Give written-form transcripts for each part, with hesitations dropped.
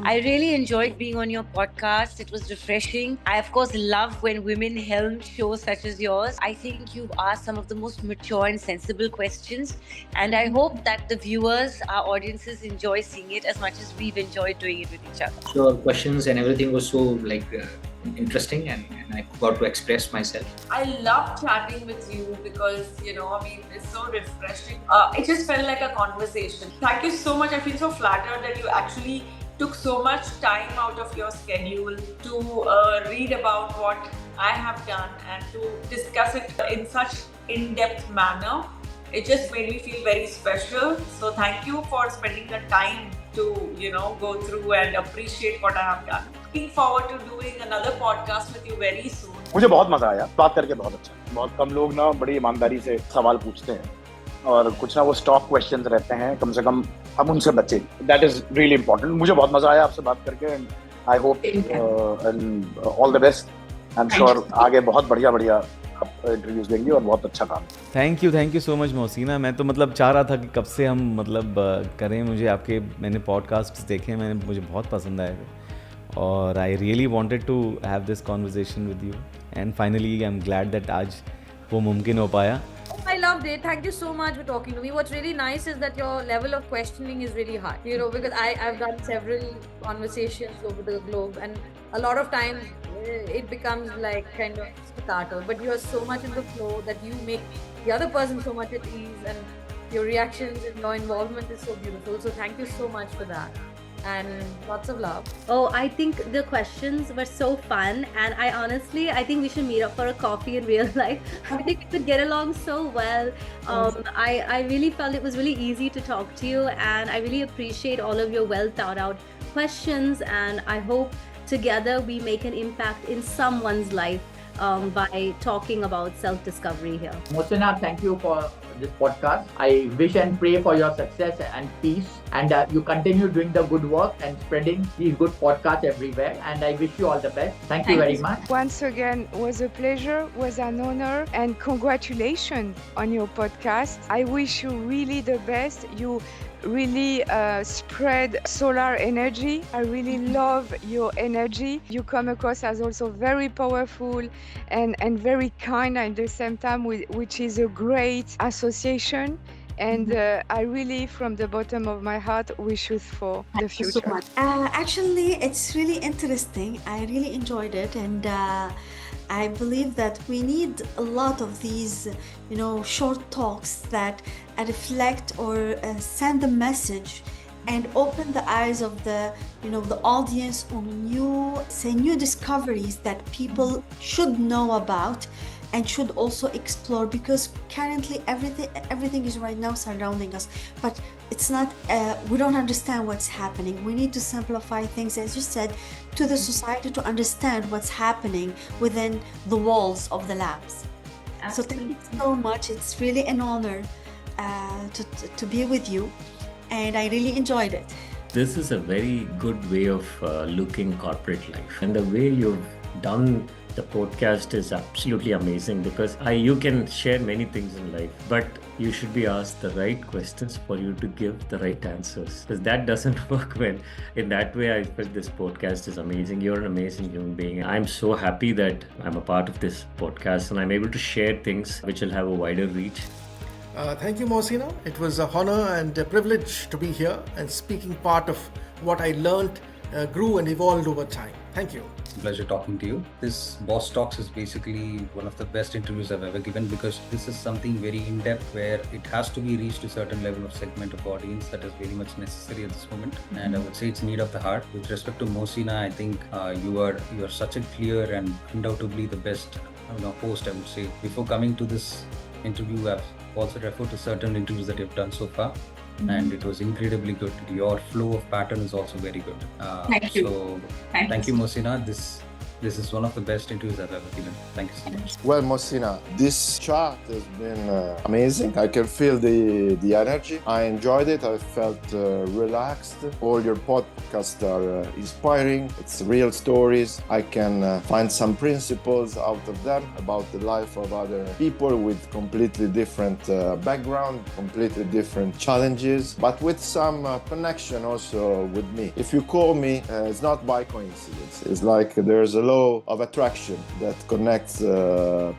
I really enjoyed being on your podcast. It was refreshing. I, of course, love when women helm shows such as yours. I think you've asked some of the most mature and sensible questions. And I hope that the viewers, our audiences, enjoy seeing it as much as we've enjoyed doing it with each other. Your questions and everything was so interesting, and I got to express myself. I love chatting with you because, it's so refreshing. It just felt like a conversation. Thank you so much. I feel so flattered that you actually took so much time out of your schedule to read about what I have done and to discuss it in such in-depth manner. It just made me feel very special. So thank you for spending the time to, go through and appreciate what I have done. Looking forward to doing another podcast with you very soon. मुझे बहुत मजा आया, बात करके बहुत अच्छा। बहुत कम लोग ना बड़ी ईमानदारी से सवाल पूछते हैं और कुछ ना वो स्टॉक क्वेश्चंस रहते हैं, कम से कम हम उनसे बचें। That is really important. मुझे बहुत मजा आया आपसे बात करके and I hope and all the best. I'm sure आगे बहुत बढ़िया आप इंटरव्यूज देंगे और बहुत अच्छा काम। Thank you so much Mohsina. मैं तो चाह रहा था कि कब से हम करें। मैंने पॉडकास्ट देखे, मुझे बहुत पसंद आए थे और I really wanted to have this conversation with you and finally I am glad that आज वो मुमकिन हो पाया। I loved it. Thank you so much for talking to me. What's really nice is that your level of questioning is really high. Because I've done several conversations over the globe, and a lot of times it becomes like kind of staccato. But you're so much in the flow that you make the other person so much at ease, and your reactions and your involvement is so beautiful. So thank you so much for that. And lots of love. Oh, I think the questions were so fun, and I think we should meet up for a coffee in real life. I think we could get along so well. I really felt it was really easy to talk to you, and I really appreciate all of your well thought out questions, and I hope together we make an impact in someone's life by talking about self-discovery here. Mohsinaa, thank you for this podcast. I wish and pray for your success and peace, and you continue doing the good work and spreading these good podcasts everywhere, and I wish you all the best. Thank you very much. Once again, was a pleasure, was an honor, and congratulations on your podcast. I wish you really the best. You really spread solar energy. I really love your energy. You come across as also very powerful and very kind at the same time, which is a great association. And I really, from the bottom of my heart, wish you for the future. So much. Actually, it's really interesting. I really enjoyed it, and I believe that we need a lot of these, short talks that reflect or send a message and open the eyes of the audience on new discoveries that people should know about and should also explore, because currently everything is right now surrounding us, but it's not, we don't understand what's happening. We need to simplify things, as you said, to the society to understand what's happening within the walls of the labs. Absolutely. So thank you so much. It's really an honor to be with you, and I really enjoyed it. This is a very good way of looking corporate life, and the way you've done the podcast is absolutely amazing, because you can share many things in life, but you should be asked the right questions for you to give the right answers, because that doesn't work when in that way. I felt this podcast is amazing. You're an amazing human being. I'm so happy that I'm a part of this podcast and I'm able to share things which will have a wider reach. Thank you, Mohsinaa. It was an honor and a privilege to be here and speaking part of what I learned, grew and evolved over time. Thank you. Pleasure talking to you. This Boss Talks is basically one of the best interviews I've ever given, because this is something very in-depth where it has to be reached a certain level of segment of audience that is very much necessary at this moment. And I would say it's need of the heart. With respect to Mohsinaa, I think you are such a clear and undoubtedly the best host, I would say. Before coming to this interview, I've also referred to certain interviews that you've done so far. And it was incredibly good. Your flow of pattern is also very good. Thank you. So thank you, Mohsinaa. This This is one of the best interviews I've ever given. Thank you so much. Well, Mohsinaa, this chat has been amazing. I can feel the energy. I enjoyed it. I felt relaxed. All your podcasts are inspiring. It's real stories. I can find some principles out of them about the life of other people with completely different background, completely different challenges, but with some connection also with me. If you call me, it's not by coincidence. It's like there's a law of attraction that connects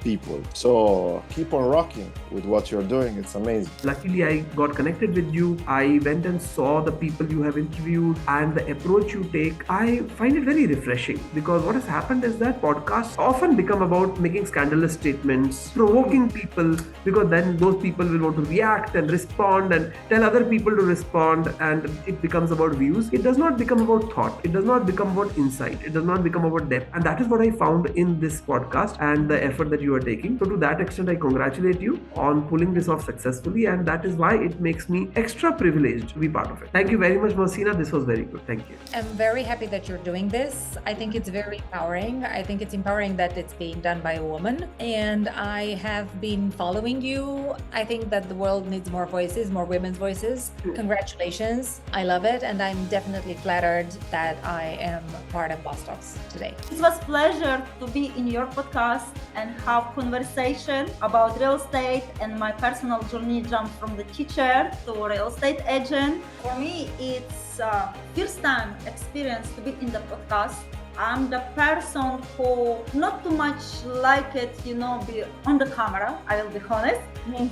people. So keep on rocking with what you're doing. It's amazing. Luckily, I got connected with you. I went and saw the people you have interviewed and the approach you take. I find it very refreshing because what has happened is that podcasts often become about making scandalous statements, provoking people, because then those people will want to react and respond and tell other people to respond, and it becomes about views. It does not become about thought. It does not become about insight. It does not become about depth. And that is what I found in this podcast and the effort that you are taking. So to that extent, I congratulate you on pulling this off successfully, and that is why it makes me extra privileged to be part of it. Thank you very much, Mohsinaa. This was very good. Thank you. I'm very happy that you're doing this. I think it's very empowering. I think it's empowering that it's being done by a woman. And I have been following you. I think that the world needs more voices, more women's voices. Congratulations. I love it. And I'm definitely flattered that I am part of Boss Talks today. It was a pleasure to be in your podcast and have conversation about real estate and my personal journey jump from the teacher to real estate agent. For me, it's first time experience to be in the podcast. I'm the person who not too much like it, be on the camera, I will be honest.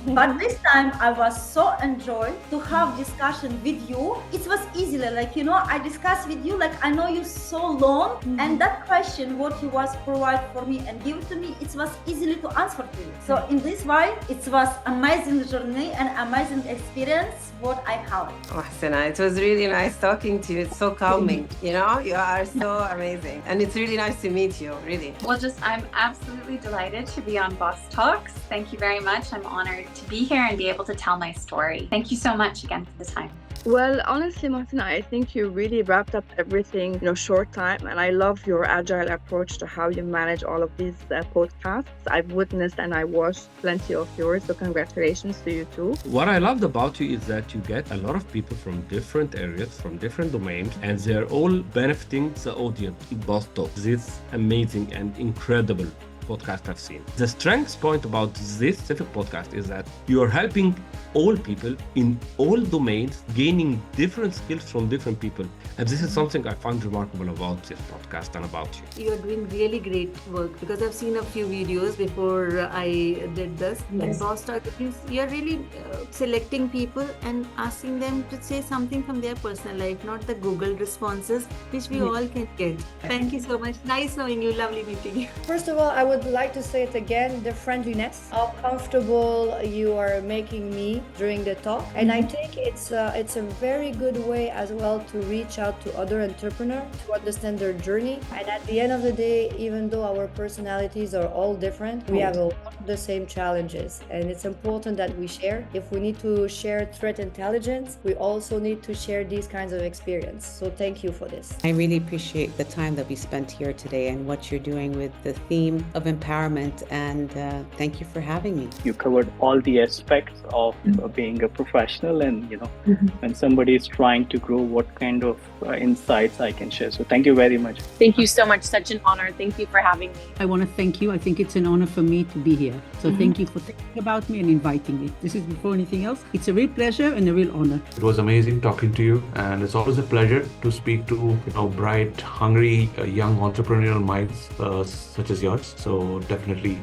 But this time I was so enjoyed to have discussion with you. It was easily, I discussed with you, I know you so long, and that question, what you was provide for me and give to me, it was easily to answer to you. So in this way, it was amazing journey and amazing experience what I have. Mohsinaa, it was really nice talking to you. It's so calming, you are so amazing. And it's really nice to meet you, really. Well, I'm absolutely delighted to be on Boss Talks. Thank you very much. I'm honored to be here and be able to tell my story. Thank you so much again for the time. Well, honestly, Mohsinaa, I think you really wrapped up everything in a short time, and I love your agile approach to how you manage all of these podcasts. I've witnessed and I watched plenty of yours, so congratulations to you too. What I loved about you is that you get a lot of people from different areas, from different domains, and they're all benefiting the audience in Boss Talks. This amazing and incredible podcast I've seen. The strength point about this specific podcast is that you are helping all people in all domains, gaining different skills from different people. And this is something I find remarkable about this podcast and about you. You're doing really great work because I've seen a few videos before I did this. Yes. And Boss Talk, you're really selecting people and asking them to say something from their personal life, not the Google responses, which we all can get. Thank you so much. Nice knowing you. Lovely meeting you. First of all, I would like to say it again, the friendliness, how comfortable you are making me during the talk. And I think it's a very good way as well to reach out to other entrepreneurs to understand their journey. And at the end of the day, even though our personalities are all different, we have a lot of the same challenges. And it's important that we share. If we need to share threat intelligence, we also need to share these kinds of experience. So thank you for this. I really appreciate the time that we spent here today and what you're doing with the theme of empowerment, and thank you for having me. You covered all the aspects of being a professional, and when somebody is trying to grow, what kind of insights I can share. So thank you very much. Thank you so much. Such an honor. Thank you for having me. I want to thank you. I think it's an honor for me to be here. So thank you for thinking about me and inviting me. This is before anything else. It's a real pleasure and a real honor. It was amazing talking to you, and it's always a pleasure to speak to bright, hungry, young entrepreneurial minds such as yours. So definitely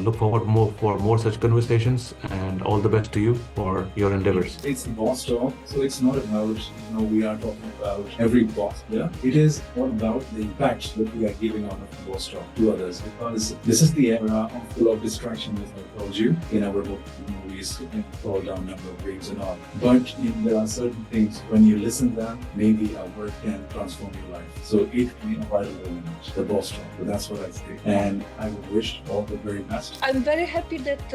look forward for more such conversations, and all the best to you for your endeavors. It's Boss Talk, so it's not about we are talking about every boss. Yeah, it is all about the impact that we are giving out of Boss Talk to others, because this is the era full of distraction, as I told you in our book. Movies can fall down number of waves and all, but there are certain things when you listen to them, maybe a word can transform your life. So it can be a vital element, the Boss Talk. So that's what I say, and I would wish all the very best. I'm very happy that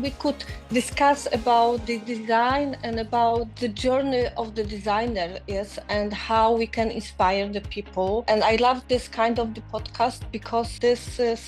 we could discuss about the design and about the journey of the designer, yes, and how we can inspire the people. And I love this kind of the podcast because this is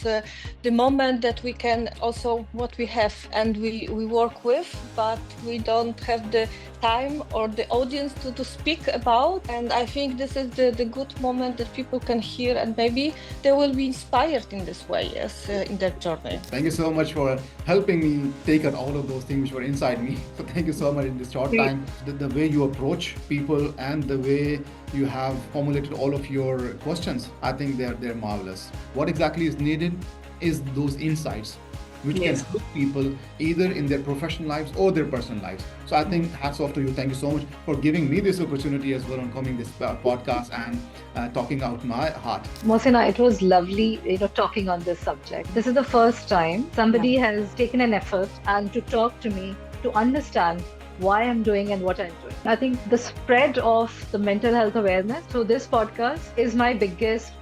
the moment that we can also what we have and we work with, but we don't have the time or the audience to speak about. And I think this is the good moment that people can hear and maybe they will be inspired in this way, yes, in their journey. Thank you so much for helping me take out all of those things which were inside me. So thank you so much in this short time. The way you approach people and the way you have formulated all of your questions, I think they're marvelous. What exactly is needed is those insights which can help people either in their professional lives or their personal lives. So I think hats off to you. Thank you so much for giving me this opportunity as well on coming this podcast and talking out my heart. Mohsinaa, it was lovely, talking on this subject. This is the first time somebody has taken an effort and to talk to me to understand why I'm doing and what I'm doing. I think the spread of the mental health awareness through this podcast is my biggest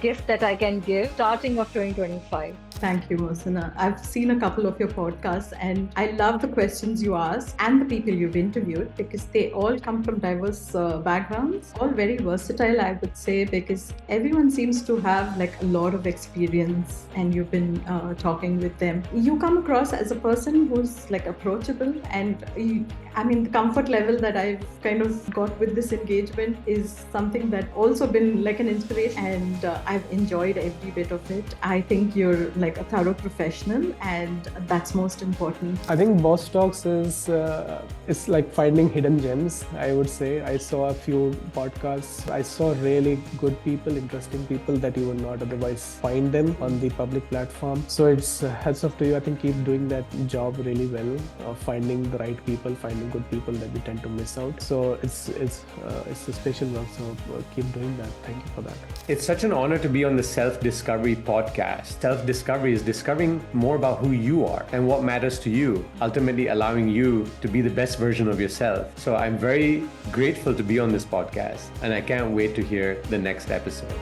gift that I can give starting of 2025. Thank you, Mohsinaa. I've seen a couple of your podcasts and I love the questions you ask and the people you've interviewed because they all come from diverse backgrounds, all very versatile, I would say, because everyone seems to have like a lot of experience and you've been talking with them. You come across as a person who's like approachable and the comfort level that I've kind of got with this engagement is something that also been like an inspiration and I've enjoyed every bit of it. I think you're like a thorough professional and that's most important. I think Boss Talks is like finding hidden gems, I would say. I saw a few podcasts. I saw really good people, interesting people that you would not otherwise find them on the public platform. So it's hats off to you. I think keep doing that job really well, finding the right people, finding good people that we tend to miss out. So it's a special work. So keep doing that. Thank you for that. It's such an honor to be on the Self-Discovery podcast. Self-discovery is discovering more about who you are and what matters to you, ultimately allowing you to be the best version of yourself. So I'm very grateful to be on this podcast and I can't wait to hear the next episode.